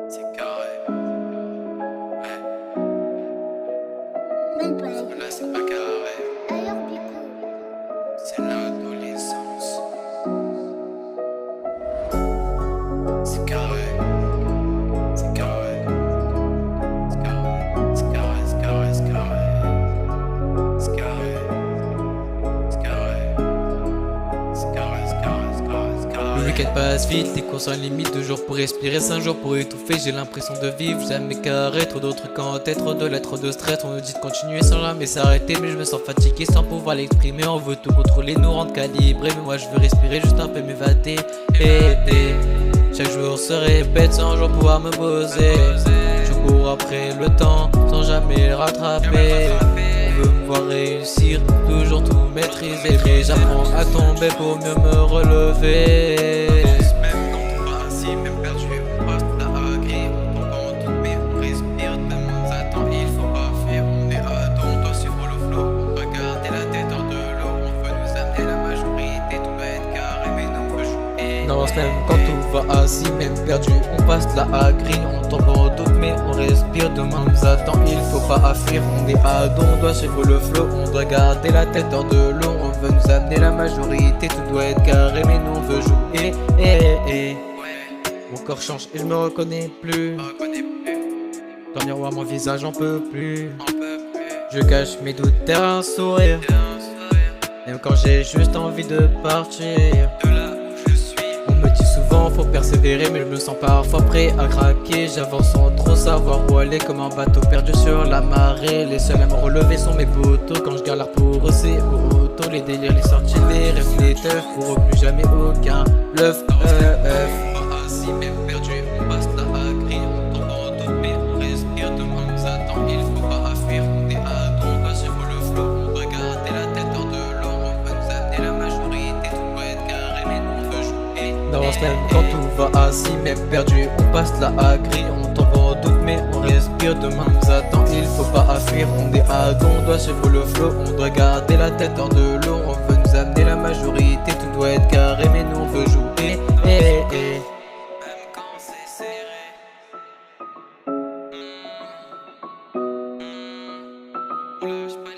C'est carré. Ouais. Là, c'est pas carré. C'est l'adolescence. C'est carré. C'est carré. C'est carré. C'est carré. C'est carré. C'est carré. C'est carré. C'est carré. C'est carré. C'est carré. C'est carré. C'est carré. Le week-end passe vite, les courses sans limite, 2 jours pour respirer, 5 jours pour étouffer, j'ai l'impression de vivre, jamais carré, trop d'autres trucs en tête, trop de lettres, trop de stress, on nous dit de continuer sans jamais s'arrêter, mais je me sens fatigué sans pouvoir l'exprimer, on veut tout contrôler, nous rendre calibrés, mais moi je veux respirer, juste un peu m'évader, chaque jour se répète sans jour pouvoir me poser, je cours après le temps sans jamais le rattraper, on veut me voir réussir, toujours tout maîtriser, mais j'apprends à tomber pour mieux me relever. Même quand on va assis, même perdu, on passe la agri. On tombe en doute, mais on respire. Tellement on attend, il faut pas fuir. On est à dos, on doit suivre le flow. Regardez la tête hors de l'eau. On veut nous amener la majorité. Tout doit être carré, mais nous on veut jouer. Non, même quand tout va assis, même perdu, on passe la agri. On tombe en doute, mais on respire. Demain nous attend, il faut pas fuir. On est à dos, on doit suivre le flow. On doit garder la tête hors de l'eau. On veut nous amener la majorité. Tout doit être carré, mais nous on veut jouer. Mon corps change et je me reconnais plus. Dans le miroir, mon visage, j'en peux plus. Je cache mes doutes derrière un sourire. Même quand j'ai juste envie de partir. On me dit souvent faut persévérer, mais je me sens parfois prêt à craquer. J'avance sans trop savoir où aller, comme un bateau perdu sur la marée. Les seuls à me relever sont mes potos. Quand je galère pour eux c'est auto. Les délires, les sorties, les rêves, les teufs. Pour eux plus jamais aucun bluff. Assis, même perdu, on passe la agri. On tombe en doute, mais on respire. Demain nous attend, il faut pas fuir. On est à dos, on doit suivre le flow. On doit garder la tête hors de l'eau. On veut nous amener la majorité. Tout doit être carré, mais nous on veut jouer. D'avance même quand tout va assis, même perdu, on passe la agri. On tombe en doute, mais on respire. Demain nous attend, il faut pas fuir. On est à dos, on doit suivre le flow. On doit garder la tête hors de l'eau. On veut nous amener la majorité. Tout doit être carré, mais nous on veut jouer. Même quand c'est serré. On lâche pas